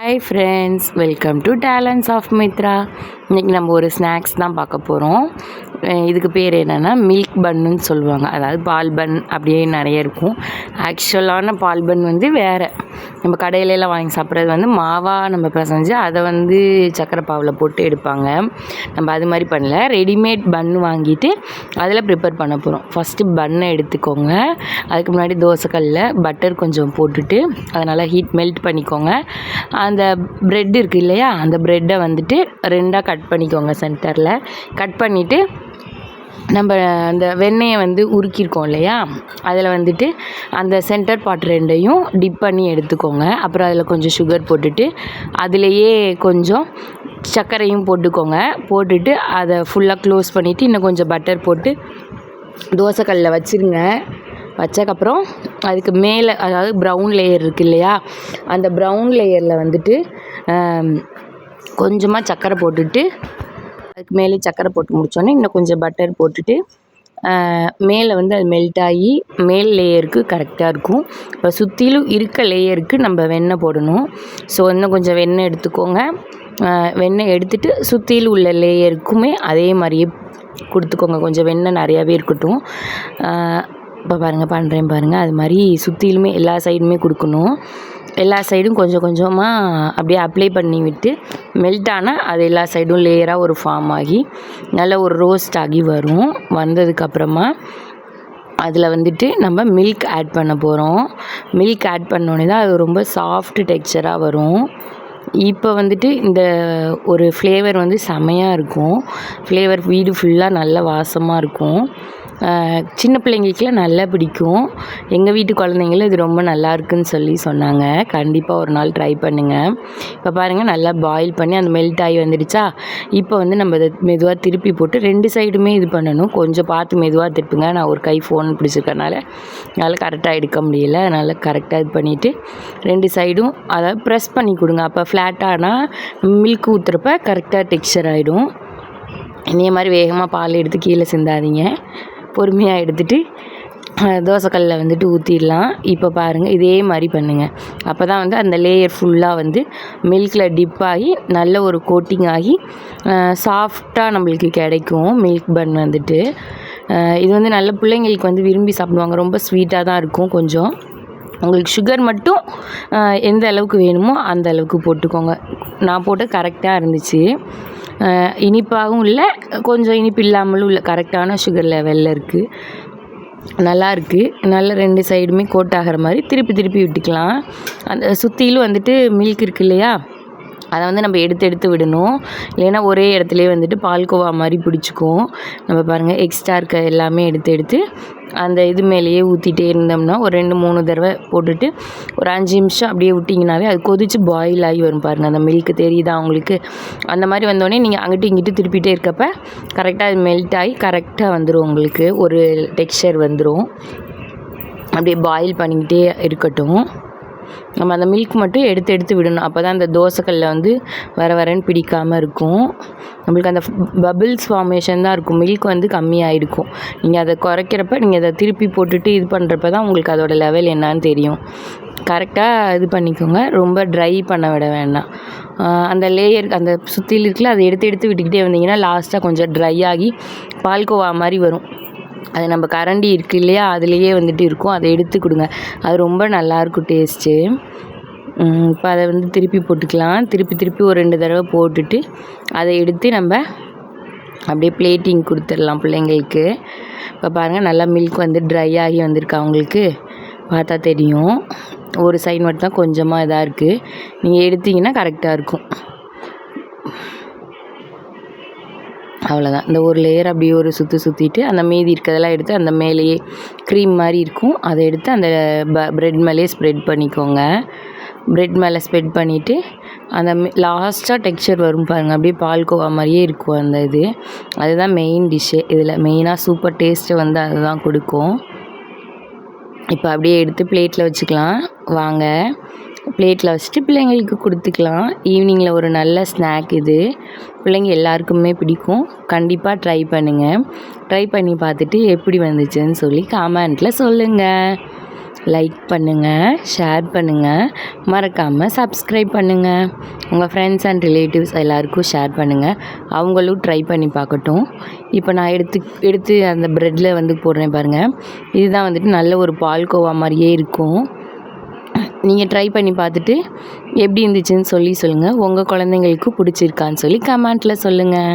Hi friends, welcome to talents of Mithra. இன்றைக்கி நம்ம ஒரு ஸ்நாக்ஸ் தான் பார்க்க போகிறோம். இதுக்கு பேர் என்னென்னா மில்க் பன்னுன்னு சொல்லுவாங்க. அதாவது பால் பன் அப்படியே நிறைய இருக்கும். ஆக்சுவலான பால் பன் வந்து வேறு, நம்ம கடையிலலாம் வாங்கி சாப்பிட்றது வந்து மாவாக நம்ம பிசைஞ்சு அதை வந்து சக்கரை பாவில் போட்டு எடுப்பாங்க. நம்ம அது மாதிரி பண்ணல, ரெடிமேட் பன் வாங்கிட்டு அதில் ப்ரிப்பேர் பண்ண போகிறோம். ஃபஸ்ட்டு பன்னை எடுத்துக்கோங்க. அதுக்கு முன்னாடி தோசைக்கல்லில் பட்டர் கொஞ்சம் போட்டுட்டு அதை நல்லா ஹீட் மெல்ட் பண்ணிக்கோங்க. அந்த ப்ரெட் இருக்குது இல்லையா, அந்த ப்ரெட்டை வந்துட்டு ரெண்டாக கட் பண்ணிக்கோங்க. சென்டரில் கட் பண்ணிவிட்டு நம்ம அந்த வெண்ணெயை வந்து உருக்கியிருக்கோம் இல்லையா, அதில் வந்துட்டு அந்த சென்டர் பார்ட் ரெண்டையும் டிப் பண்ணி எடுத்துக்கோங்க. அப்புறம் அதில் கொஞ்சம் சுகர் போட்டுட்டு அதிலேயே கொஞ்சம் சர்க்கரையும் போட்டுக்கோங்க. போட்டுட்டு அதை ஃபுல்லாக க்ளோஸ் பண்ணிவிட்டு இன்னும் கொஞ்சம் பட்டர் போட்டு தோசைக்கல்லில் வச்சுருங்க. வச்சக்கப்புறம் அதுக்கு மேலே, அதாவது ப்ரௌன் லேயர் இருக்குது இல்லையா, அந்த ப்ரௌன் லேயரில் வந்துட்டு கொஞ்சமாக சர்க்கரை போட்டுட்டு அதுக்கு மேலே சர்க்கரை போட்டு முடித்தோன்னே இன்னும் கொஞ்சம் பட்டர் போட்டுட்டு மேலே வந்து அது மெல்ட் ஆகி மேல் லேயருக்கு கரெக்டாக இருக்கும். இப்போ சுற்றிலும் இருக்க லேயருக்கு நம்ம வெண்ணெய் போடணும். ஸோ இன்னும் கொஞ்சம் வெண்ணெய் எடுத்துக்கோங்க. வெண்ணெய் எடுத்துகிட்டு சுற்றிலும் உள்ள லேயருக்குமே அதே மாதிரியே கொடுத்துக்கோங்க. கொஞ்சம் வெண்ணெய் நிறையாவே இருக்கட்டும். இப்போ பண்ணுறேன் பாருங்கள். அது மாதிரி சுற்றிலுமே எல்லா சைடுமே கொடுக்கணும். எல்லா சைடும் கொஞ்சம் கொஞ்சமாக அப்படியே அப்ளை பண்ணி விட்டு மெல்ட் ஆனால் அது எல்லா சைடும் லேயராக ஒரு ஃபார்ம் ஆகி நல்ல ஒரு ரோஸ்ட் ஆகி வரும். வந்ததுக்கப்புறமா அதில் வந்துட்டு நம்ம மில்க் ஆட் பண்ண போகிறோம். மில்க் ஆட் பண்ணோடனே தான் அது ரொம்ப சாஃப்ட் டெக்ஸ்சராக வரும். இப்போ வந்துட்டு இந்த ஒரு ஃப்ளேவர் வந்து செமையாக இருக்கும். ஃப்ளேவர் வீடு ஃபுல்லாக நல்ல வாசமாக இருக்கும். சின்ன பிள்ளைங்களுக்குலாம் நல்லா பிடிக்கும். எங்கள் வீட்டு குழந்தைங்களும் இது ரொம்ப நல்லா இருக்குன்னு சொன்னாங்க. கண்டிப்பாக ஒரு நாள் ட்ரை பண்ணுங்கள். இப்போ பாருங்கள், நல்லா பாயில் பண்ணி அந்த மெல்ட் ஆகி வந்துடுச்சா. இப்போ வந்து நம்ம இதை மெதுவாக திருப்பி போட்டு ரெண்டு சைடுமே இது பண்ணணும். கொஞ்சம் பார்த்து மெதுவாக திருப்புங்க. நான் ஒரு கை ஃபோன் பிடிச்சிருக்கனால நல்லா கரெக்டாக எடுக்க முடியல. அதனால் கரெக்டாக இது பண்ணிவிட்டு ரெண்டு சைடும் அதை ப்ரெஸ் பண்ணி கொடுங்க. அப்போ ஃப்ளாட்டானால் மில்க் ஊற்றுறப்ப கரெக்டாக டெக்ஸ்சர் ஆகிடும். இதே மாதிரி வேகமாக பால் எடுத்து கீழே சிந்தாதீங்க. பொறுமையாக எடுத்துகிட்டு தோசைக்கல்லில் வந்துட்டு ஊற்றிடலாம். இப்போ பாருங்கள், இதே மாதிரி பண்ணுங்கள். அப்போ தான் வந்து அந்த லேயர் ஃபுல்லாக வந்து மில்கில் டிப் ஆகி நல்ல ஒரு கோட்டிங் ஆகி சாஃப்டாக நம்மளுக்கு கிடைக்கும் மில்க் பன் வந்துட்டு. இது வந்து நல்ல பிள்ளைங்களுக்கு வந்து விரும்பி சாப்பிடுவாங்க. ரொம்ப ஸ்வீட்டாக தான் இருக்கும். கொஞ்சம் உங்களுக்கு சுகர் மட்டும் எந்த அளவுக்கு வேணுமோ அந்த அளவுக்கு போட்டுக்கோங்க. நான் போட்டு கரெக்டாக இருந்துச்சு. இனிப்பாகவும் இல்லை, கொஞ்சம் இனிப்பு இல்லாமலும் இல்லை, கரெக்டான சுகர் லெவலில் இருக்குது. நல்லாயிருக்கு. நல்ல ரெண்டு சைடுமே கோட் ஆகிற மாதிரி திருப்பி விட்டுக்கலாம். அந்த சுற்றிலும் வந்துட்டு மில்க் இருக்குது இல்லையா, அதை வந்து நம்ம எடுத்து விடணும். இல்லைன்னா ஒரே இடத்துலையே வந்துட்டு பால்கோவா மாதிரி பிடிச்சிக்கும். நம்ம பாருங்கள், எக்ஸ்ட்ரா இருக்க எல்லாமே எடுத்து அந்த இது மேலேயே ஊற்றிட்டே இருந்தோம்னா ஒரு 2-3 தடவை போட்டுட்டு ஒரு 5 நிமிஷம் அப்படியே விட்டிங்கனாவே அது கொதித்து பாயில் ஆகி வரும். பாருங்கள், அந்த மில்க் தெரியுதா உங்களுக்கு? அந்த மாதிரி வந்தோடனே நீங்கள் அங்கிட்டு இங்கிட்டு திருப்பிகிட்டே இருக்கப்போ கரெக்டாக அது மெல்ட் ஆகி கரெக்டாக வந்துடும். உங்களுக்கு ஒரு டெக்ஸ்சர் வந்துடும். அப்படியே பாயில் பண்ணிக்கிட்டே இருக்கட்டும். நம்ம அந்த மில்க் மட்டும் எடுத்து விடணும். அப்போ தான் அந்த தோசைக்கல்லில் வந்து வரன்னு பிடிக்காமல் இருக்கும். நம்மளுக்கு அந்த பபிள்ஸ் ஃபார்மேஷன் தான் இருக்கும். மில்க் வந்து கம்மியாகிருக்கும். நீங்கள் அதை குறைக்கிறப்ப நீங்கள் அதை திருப்பி போட்டுட்டு இது பண்ணுறப்ப தான் உங்களுக்கு அதோடய லெவல் என்னான்னு தெரியும். கரெக்டாக இது பண்ணிக்கோங்க. ரொம்ப ட்ரை பண்ண விட வேண்டாம். அந்த லேயர் அந்த சுற்றியில் இருக்குல்ல, அதை எடுத்து விட்டுக்கிட்டே வந்தீங்கன்னா லாஸ்ட்டாக கொஞ்சம் ட்ரை ஆகி பால்கோவா மாதிரி வரும். அது நம்ம கரண்டி இருக்குது இல்லையா, அதுலேயே வந்துட்டு இருக்கும். அதை எடுத்து கொடுங்க. அது ரொம்ப நல்லாயிருக்கும் டேஸ்ட்டு. இப்போ அதை வந்து திருப்பி போட்டுக்கலாம். திருப்பி ஒரு 2 தடவை போட்டுட்டு அதை எடுத்து நம்ம அப்படியே பிளேட்டிங் கொடுத்துடலாம் பிள்ளைங்களுக்கு. இப்போ பாருங்கள், நல்லா மில்க் வந்து ட்ரை ஆகி வந்திருக்கா, அவங்களுக்கு பார்த்தா தெரியும். ஒரு சைடு மட்டும் தான் கொஞ்சமாக இதாக இருக்குது. நீங்கள் எடுத்திங்கன்னா கரெக்டாக இருக்கும். அவ்வளோதான். இந்த ஒரு லேயர் அப்படியே ஒரு சுற்றிட்டு அந்த மீதி இருக்கிறதெல்லாம் எடுத்து அந்த மேலேயே க்ரீம் மாதிரி இருக்கும், அதை எடுத்து அந்த ப்ரெட் மேலேயே ஸ்ப்ரெட் பண்ணிக்கோங்க. ப்ரெட் மேலே ஸ்ப்ரெட் பண்ணிவிட்டு அந்த லாஸ்ட்டாக டெக்ஸ்சர் வரும் பாருங்கள், அப்படியே பால்கோவா மாதிரியே இருக்கும் அந்த இது. அதுதான் மெயின் டிஷ்ஷே. இதில் மெயினாக சூப்பர் டேஸ்ட்டு வந்து அதுதான் கொடுக்கும். இப்போ அப்படியே எடுத்து பிளேட்டில் வச்சுக்கலாம். வாங்க, பிளேட்டில் வச்சுட்டு பிள்ளைங்களுக்கு கொடுத்துக்கலாம். ஈவினிங்கில் ஒரு நல்ல ஸ்நாக் இது. பிள்ளைங்க எல்லாருக்குமே பிடிக்கும். கண்டிப்பாக ட்ரை பண்ணுங்கள். ட்ரை பண்ணி பார்த்துட்டு எப்படி வந்துச்சுன்னு சொல்லி கமெண்ட்டில் சொல்லுங்கள். லைக் பண்ணுங்கள், ஷேர் பண்ணுங்கள், மறக்காமல் சப்ஸ்கிரைப் பண்ணுங்கள். உங்கள் ஃப்ரெண்ட்ஸ் அண்ட் ரிலேட்டிவ்ஸ் எல்லாருக்கும் ஷேர் பண்ணுங்கள். அவங்களும் ட்ரை பண்ணி பார்க்கட்டும். இப்போ நான் எடுத்து அந்த ப்ரெட்டில் வந்து போடுறேன் பாருங்கள். இதுதான் வந்துட்டு நல்ல ஒரு பால்கோவா மாதிரியே இருக்கும். நீங்கள் ட்ரை பண்ணி பார்த்துட்டு எப்படி இருந்துச்சுன்னு சொல்லுங்கள். உங்கள் குழந்தைங்களுக்கு பிடிச்சிருக்கான்னு சொல்லி கமெண்ட்டில் சொல்லுங்கள்.